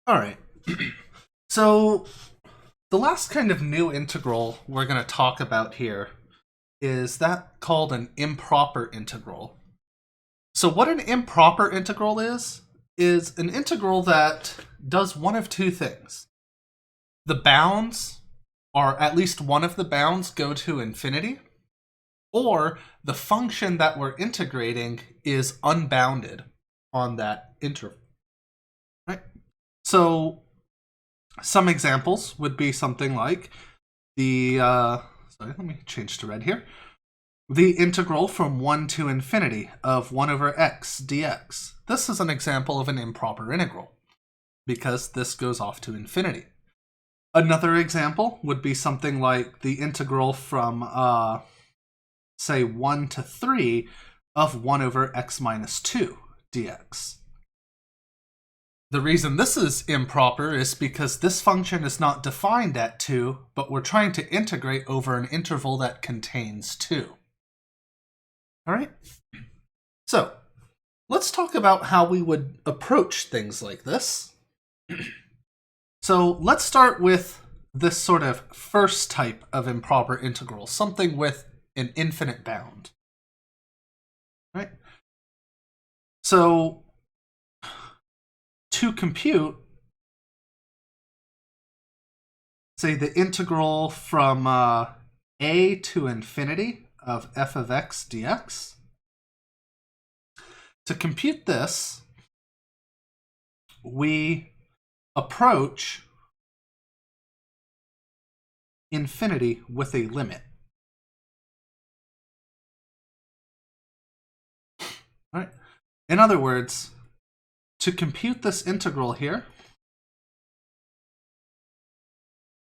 All right. So the last kind of new integral we're going to talk about here is that called an improper integral. So what an improper integral is an integral that does one of two things. The bounds, or at least one of the bounds, go to infinity, or the function that we're integrating is unbounded on that interval. Right? So some examples would be something like let me change to red here. The integral from 1 to infinity of 1 over x dx. This is an example of an improper integral because this goes off to infinity. Another example would be something like the integral from, say, 1 to 3 of 1 over x minus 2 dx. The reason this is improper is because this function is not defined at 2, but we're trying to integrate over an interval that contains 2. All right? So, let's talk about how we would approach things like this. So, let's start with this sort of first type of improper integral, something with an infinite bound. Right? So, to compute, say, the integral from a to infinity of f of x dx, to compute this, we approach infinity with a limit. All right? In other words, to compute this integral here,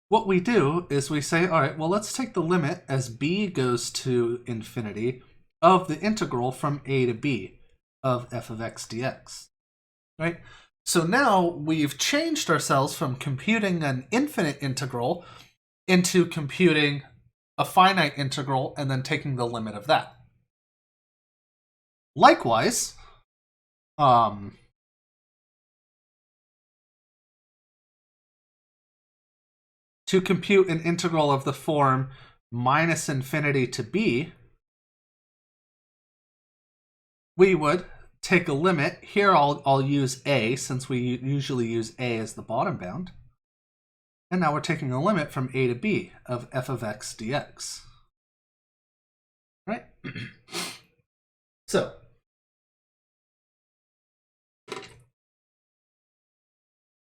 what we do is we say, all right, well, let's take the limit as b goes to infinity of the integral from a to b of f of x dx. Right? So now we've changed ourselves from computing an infinite integral into computing a finite integral and then taking the limit of that. Likewise, to compute an integral of the form minus infinity to b, we would take a limit. Here I'll use a, since we usually use a as the bottom bound. And now we're taking a limit from a to b of f of x dx. Right? So,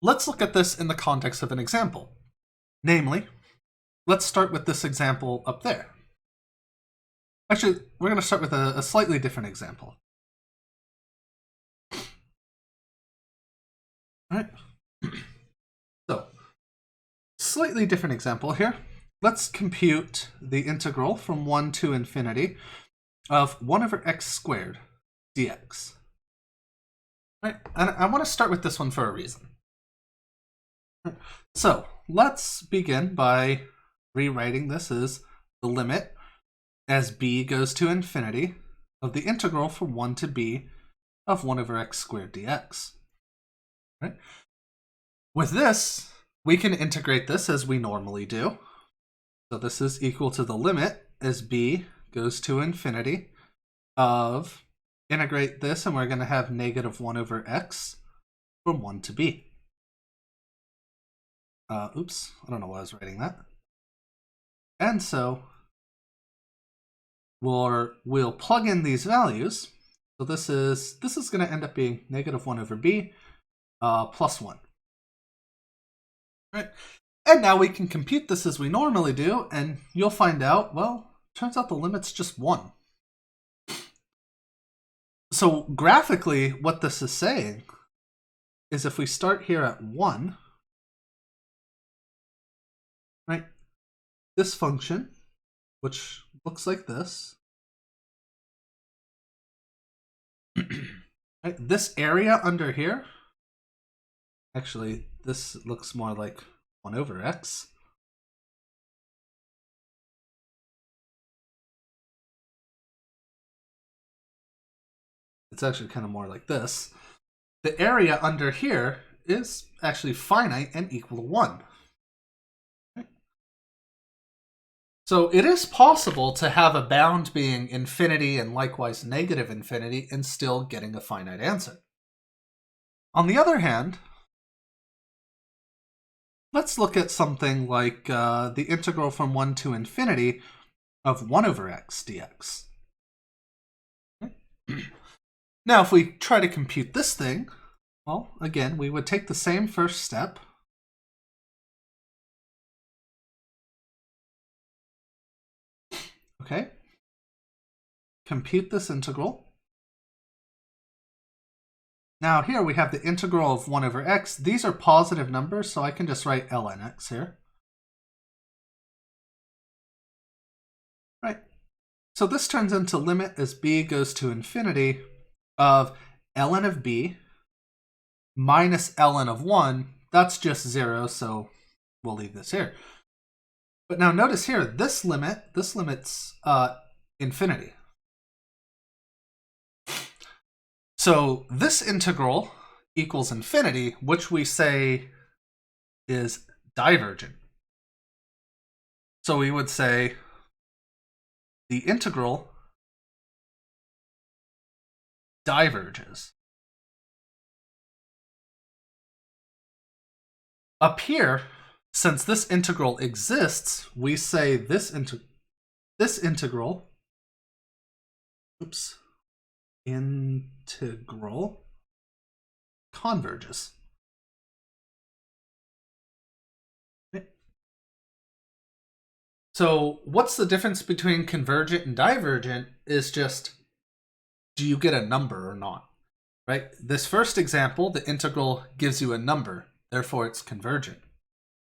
let's look at this in the context of an example. Namely, let's start with this example up there. Actually, we're going to start with a slightly different example. All right? So, slightly different example here. Let's compute the integral from 1 to infinity of 1 over x squared dx. All right? And I want to start with this one for a reason. So, let's begin by rewriting this as the limit as b goes to infinity of the integral from 1 to b of 1 over x squared dx. Right? With this, we can integrate this as we normally do. So this is equal to the limit as b goes to infinity of, integrate this, and we're going to have negative 1 over x from 1 to b. Oops, I don't know why I was writing that. And so we'll plug in these values. So this is going to end up being negative 1 over b plus 1. Right? And now we can compute this as we normally do, and you'll find out, well, turns out the limit's just 1. So graphically, what this is saying is if we start here at 1, right, this function, which looks like this, right, this area under here, actually, this looks more like 1 over x. It's actually kind of more like this. The area under here is actually finite and equal to 1. So it is possible to have a bound being infinity and likewise negative infinity and still getting a finite answer. On the other hand, let's look at something like the integral from 1 to infinity of 1 over x dx. Now, if we try to compute this thing, well, again, we would take the same first step. Okay. Compute this integral. Now here we have the integral of 1 over x. These are positive numbers, so I can just write ln x here. Right. So this turns into limit as b goes to infinity of ln of b minus ln of 1. That's just 0, so we'll leave this here. But now notice here, this limit's infinity. So this integral equals infinity, which we say is divergent. So we would say the integral diverges. Up here, since this integral exists, we say this integral converges. Okay. So what's the difference between convergent and divergent is just, do you get a number or not? Right? This first example, the integral gives you a number, therefore it's convergent.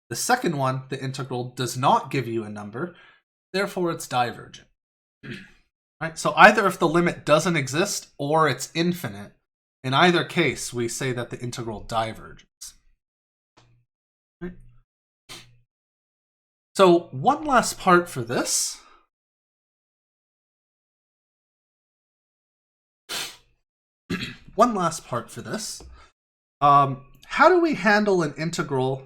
The second one, the integral does not give you a number, therefore it's divergent. Right? So either if the limit doesn't exist or it's infinite, in either case, we say that the integral diverges. Right? So one last part for this. How do we handle an integral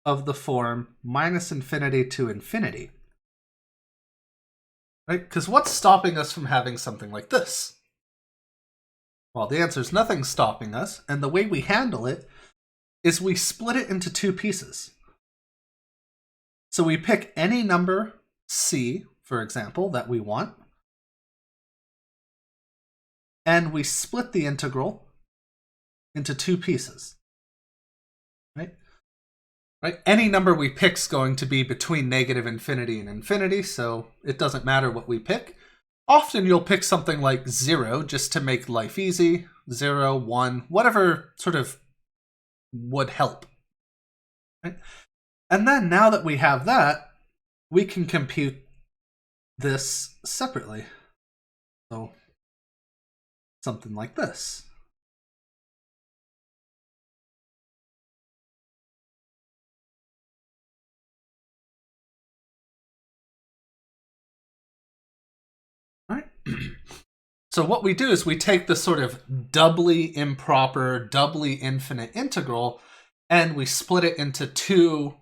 of the form minus infinity to infinity? Right? Because what's stopping us from having something like this? Well, the answer is nothing's stopping us, and the way we handle it is we split it into two pieces. So we pick any number c, for example, that we want, and we split the integral into two pieces. Right? Any number we pick is going to be between negative infinity and infinity, so it doesn't matter what we pick. Often you'll pick something like 0 just to make life easy, 0, 1, whatever sort of would help. Right? And then now that we have that, we can compute this separately. So something like this. Right? So what we do is we take the sort of doubly improper, doubly infinite integral, and we split it into two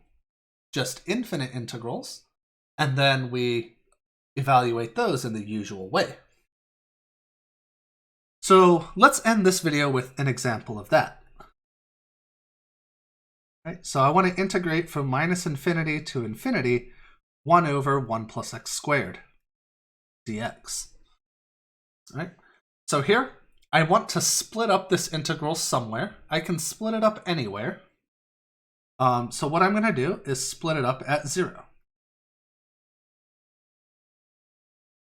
just infinite integrals, and then we evaluate those in the usual way. So let's end this video with an example of that. Right? So I want to integrate from minus infinity to infinity 1 over 1 plus x squared dx. Right? So here, I want to split up this integral somewhere. I can split it up anywhere. So what I'm going to do is split it up at 0.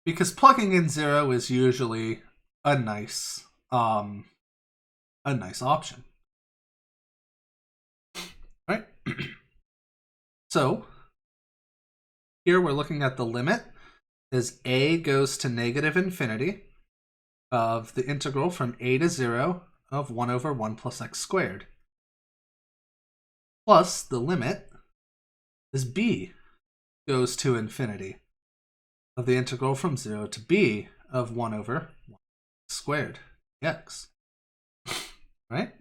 Because plugging in 0 is usually a nice option. Right? So here we're looking at the limit as a goes to negative infinity of the integral from a to 0 of 1 over 1 plus x squared. Plus the limit as b goes to infinity of the integral from 0 to b of 1 over 1 squared x. Right?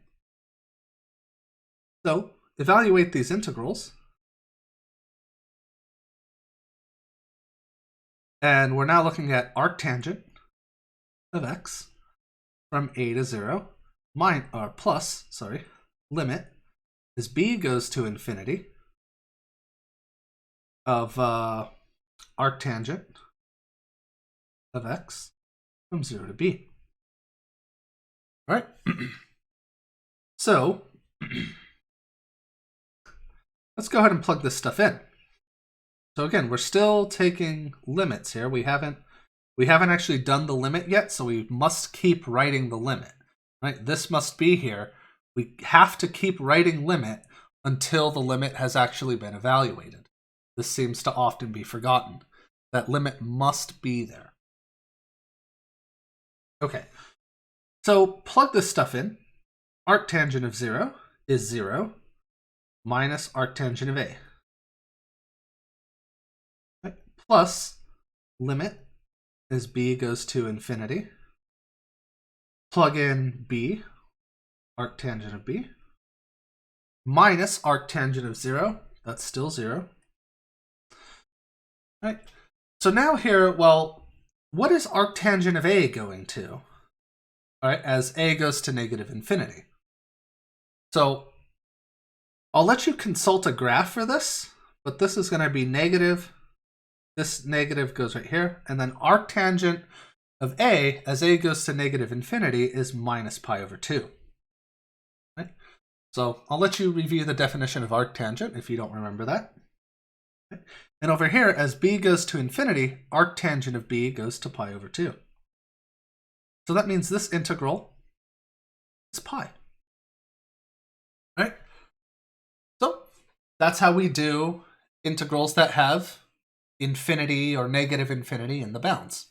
So evaluate these integrals. And we're now looking at arctangent of x from a to 0 limit as b goes to infinity of arctangent of x from 0 to b. All right. So let's go ahead and plug this stuff in. So again, we're still taking limits here. We haven't actually done the limit yet, so we must keep writing the limit. Right? This must be here. We have to keep writing limit until the limit has actually been evaluated. This seems to often be forgotten. That limit must be there. Okay, so plug this stuff in. Arctangent of 0 is 0 minus arctangent of a. Right? Plus limit as b goes to infinity. Plug in b, arctangent of b, minus arctangent of 0. That's still 0. Right? So now here, well, what is arctangent of a going to? All right, as a goes to negative infinity. So I'll let you consult a graph for this, but this is going to be negative. This negative goes right here. And then arctangent of a, as a goes to negative infinity, is minus pi over 2. Right? So I'll let you review the definition of arctangent if you don't remember that. Right? And over here, as b goes to infinity, arctangent of b goes to pi over 2. So that means this integral is pi. Right? So that's how we do integrals that have infinity or negative infinity in the bounds.